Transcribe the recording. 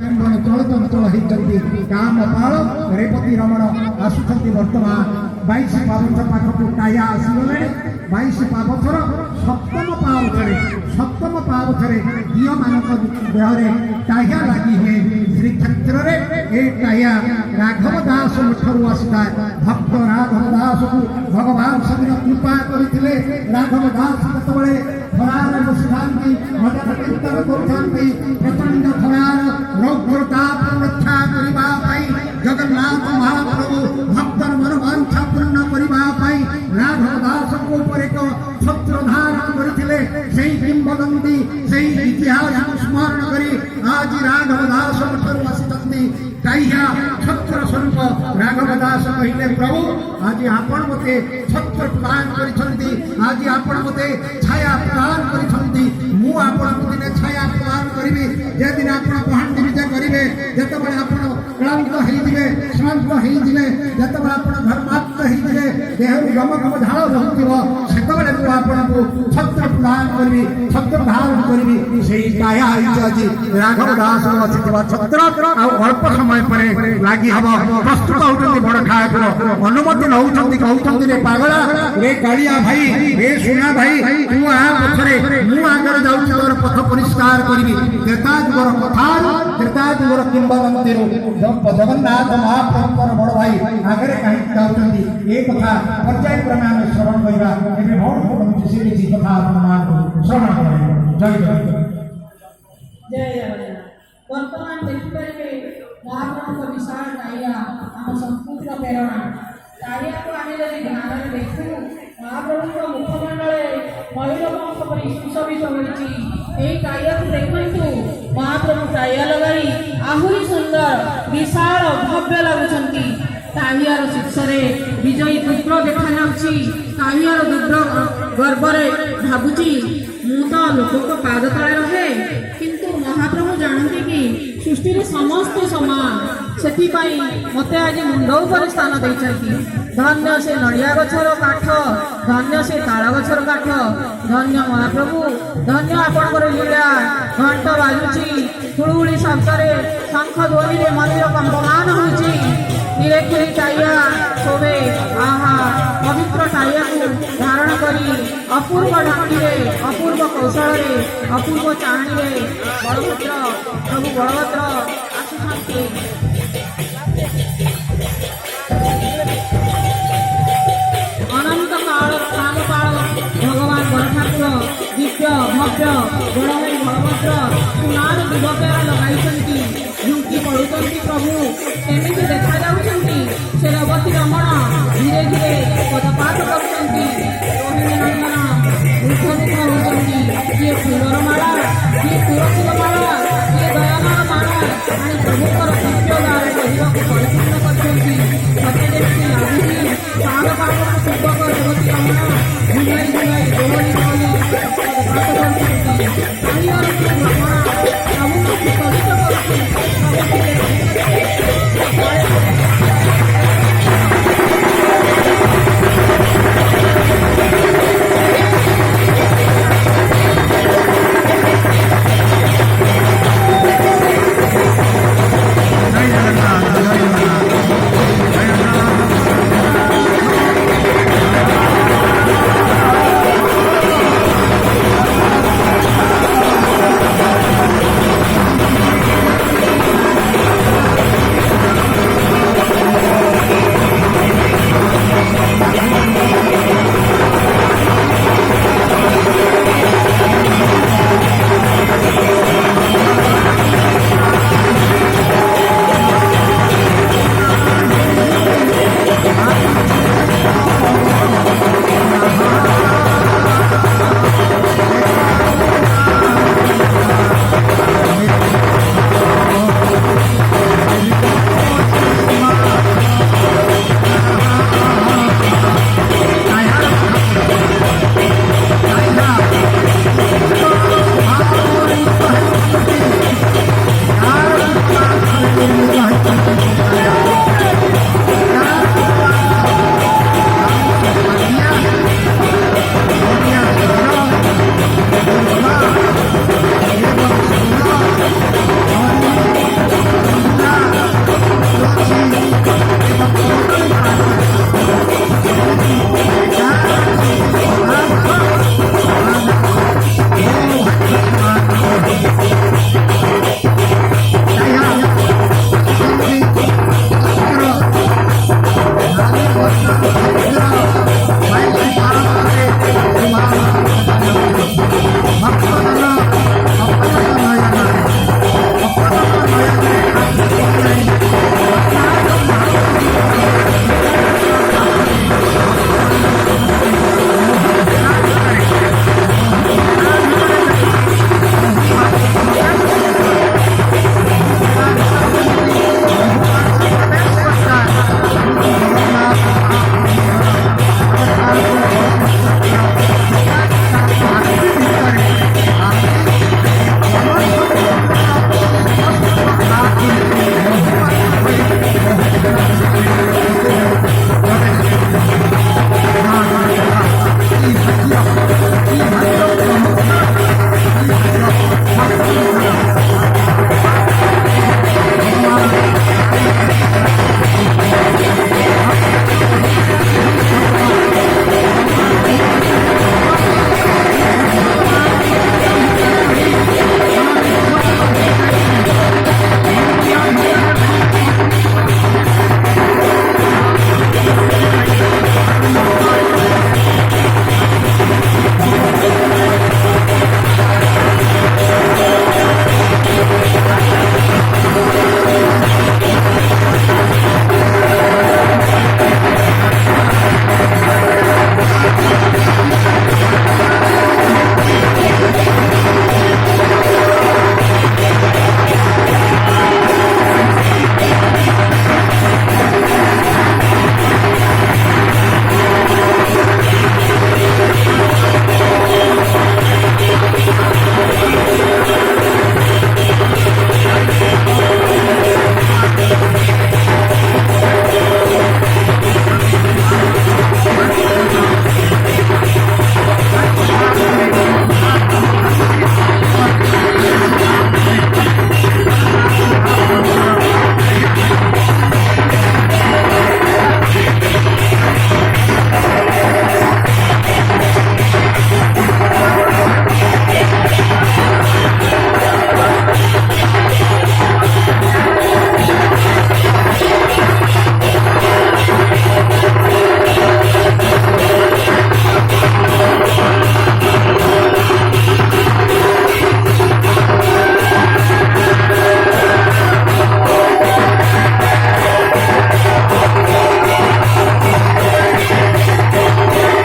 କେନ୍ଦୁଣି ଚଳଚଞ୍ଚଳ ହେଇଛନ୍ତି କାମ ପାଳ ରେବତୀ ରମଣ ଆସୁଛନ୍ତି ବର୍ତ୍ତମାନ 22 ପାବଛ ପାଖକୁ ଟାୟା ଆସିଗଲେଣି 22 ପାବଛର ସପ୍ତମ ପାବଛରେ ଝିଅମାନଙ୍କ ଦେହରେ ଟାୟା ଲାଗି ହୁଏ ଶ୍ରୀକ୍ଷେତ୍ରରେ ଏ ଟାୟା ରାଘବ ଦାସ ଠାରୁ ଆସିଥାଏ ଭକ୍ତ ରାଘବ ଦାସକୁ ଭଗବାନ ସେଦିନ କୃପା କରିଥିଲେ ରାଘବ ଦାସ ଯେତେବେଳେ ଖରାରେ ବସିଥାନ୍ତି ଭଜନ କୀର୍ତ୍ତନ କରୁଥାନ୍ତି ପ୍ରଚଣ୍ଡ ଖରାର ରୌଦ୍ରତାପରୁ ରକ୍ଷା କରିବା ପାଇଁ ଜଗନ୍ନାଥ ମହାପ୍ରଭୁ ଭକ୍ତର ମନୋବାଞ୍ଛା ପୂର୍ଣ୍ଣ କରିବା ପାଇଁ ରାଘବ ଦାସଙ୍କ ଉପରେ ଏକ ଛତ୍ର ଧାରଣ କରିଥିଲେ ସେହି କିମ୍ବଦନ୍ତୀ ସେହି ଇତିହାସକୁ ସ୍ମରଣ କରି ଆଜି ରାଘବ ଦାସଙ୍କ ଠାରୁ ଆସିଛନ୍ତି ଟାହିଆ ଛତ୍ର ସ୍ୱରୂପ ରାଘବ ଦାସ କହିଲେ ପ୍ରଭୁ ଆଜି ଆପଣ ମୋତେ ଛତ୍ର ପ୍ରଦାନ କରିଛନ୍ତି ଆଜି ଆପଣ ମୋତେ ଛାୟା ପ୍ରଦାନ କରିଛନ୍ତି ମୁଁ ଆପଣଙ୍କୁ ଦିନେ ଛାୟା ପ୍ରଦାନ କରିବି ଯେଦିନ ଆପଣ ପହାଣ୍ଡି ବିଜେ କରିବେ ଯେତେବେଳେ ଆପଣ କ୍ଳାନ୍ତ ହେଇଯିବେ ଶ୍ରାନ୍ତ ହେଇଯିବେ ଯେତେବେଳେ ଆପଣ ଧର୍ମାତ୍ମ ହେଇଯିବେ ଦେହରୁ ଗମଗମ ଝାଳ ରହୁଥିବ ସେତେବେଳେ ମୁଁ ଆପଣଙ୍କୁ ଛତ୍ର ପ୍ରଦାନ କରିବି ଛତ୍ର ଧାରଣ କରିବି ସେଇ କାୟା ହେଇଛି ଆଜି ରାଘବ ଦାସ ଆସିଥିବା ଛତ୍ର ଆଉ ଅଳ୍ପ ସମୟ ପରେ ଲାଗି ହବ ପ୍ରସ୍ତୁତ ହଉଛନ୍ତି ବଡ ଠାକୁର ଅନୁମତି ନଉଛନ୍ତି କହୁଛନ୍ତି ରେ ପାଗଳା ରେ କାଳିଆ ଭାଇ ରେ ସୁନା ଭାଇ ତୁ ଆ ପଛରେ ମୁଁ ଆଗରେ ଯାଉଛି ତୋର ପଥ ପରିଷ୍କାର କରିବି ତ୍ରେତା ଯୁଗର କଥାରୁ ତ୍ରେତା ଯୁଗର କିମ୍ବଦନ୍ତୀରୁ ଜଗନ୍ନାଥ ମହାପ୍ରଭୁଙ୍କର ବଡ ଭାଇ ଆଗରେ କାହିଁକି ଯାଉଛନ୍ତି ଏ କଥା ପର୍ଯ୍ୟାୟକ୍ରମେ ଆମେ ଶ୍ରବଣ କରିବା ଏବେ ଭଉଣୀ କହୁଛି ସେ କିଛି କଥା ଆପଣମାନଙ୍କୁ ଶ୍ରବଣ କରିବେ ଜୟ ଜଗନ୍ନାଥ ଜୟ ଜଗନ୍ନାଥ ବର୍ତ୍ତମାନ ଦେଖିପାରିବେ ମହାପ୍ରଭୁଙ୍କ ବିଶାଳ ଟାହିଆ ଆମ ସଂସ୍କୃତିର ପ୍ରେରଣା ଟାହିଆକୁ ଆମେ ଯଦି ଧ୍ୟାନରେ ଦେଖୁ ମହାପ୍ରଭୁଙ୍କ ମୁଖମଣ୍ଡଳରେ ମୟୂରପଙ୍କ ପରି ସୁଶୋଭିତ ହୋଇଛି ଏହି ଟାହିଆକୁ ଦେଖନ୍ତୁ ମହାପ୍ରଭୁ ଟାହିଆ ଲଗାଇ ଆହୁରି ସୁନ୍ଦର ବିଶାଳ ଭବ୍ୟ ଲାଗୁଛନ୍ତି ଟାହିଆର ଶୀର୍ଷରେ ବିଜୟୀ ରୁଦ୍ର ଦେଖାଯାଉଛି ଟାହିଆର ରୁଦ୍ର ଗର୍ବରେ ଭାବୁଛି ମୁଁ ତ ଲୋକଙ୍କ ପାଦ ତଳେ ରହେ କିନ୍ତୁ ମହାପ୍ରଭୁ ଜାଣନ୍ତି କି ସୃଷ୍ଟିରେ ସମସ୍ତେ ସମାନ ସେଥିପାଇଁ ମୋତେ ଆଜି ମୁଣ୍ଡ ଉପରେ ସ୍ଥାନ ଦେଇଛନ୍ତି ଧନ୍ୟ ସେ ନଡ଼ିଆ ଗଛର କାଠ ଧନ୍ୟ ସେ ତାଳ ଗଛର କାଠ ଧନ୍ୟ ମହାପ୍ରଭୁ ଧନ୍ୟ ଆପଣଙ୍କର ଲୀଳା ଘଣ୍ଟ ବାଜୁଛି ହୁଳୁହୁଳି ଶବ୍ଦରେ ଶଙ୍ଖ ଧ୍ୱନିରେ ମନ୍ଦିର କମ୍ପମାନ ହେଉଛି ନିରେଖିରି ଟାହିଆ ଶୋଭେ ଆହା ପବିତ୍ର ଟାହିଆକୁ ଧାରଣ କରି ଅପୂର୍ବ ଢାଙ୍କିରେ ଅପୂର୍ବ କୌଶଳରେ ଅପୂର୍ବ ଚାହାଣୀରେ ବଳଭଦ୍ର ପ୍ରଭୁ ବଳଭଦ୍ର ଆସୁଛନ୍ତି ଅନନ୍ତ କାଳ ଭଗବାନ ବଡ଼ ଠାକୁର ଦିବ୍ୟ ଭବ୍ୟ ବଡ଼ଭାଇ ବଳଭଦ୍ର ସୁନାର ଯୁବକେରା ଲଗାଇଛନ୍ତି ଝୁଙ୍କି ପଡ଼ୁଛନ୍ତି ପ୍ରଭୁ କେମିତି ଦେଖାଯାଉଛନ୍ତି ସେ ରେବତୀ ରମଣ ଧୀରେ ଧୀରେ ପଦପାତ କରୁଛନ୍ତି ରୋହିଣୀ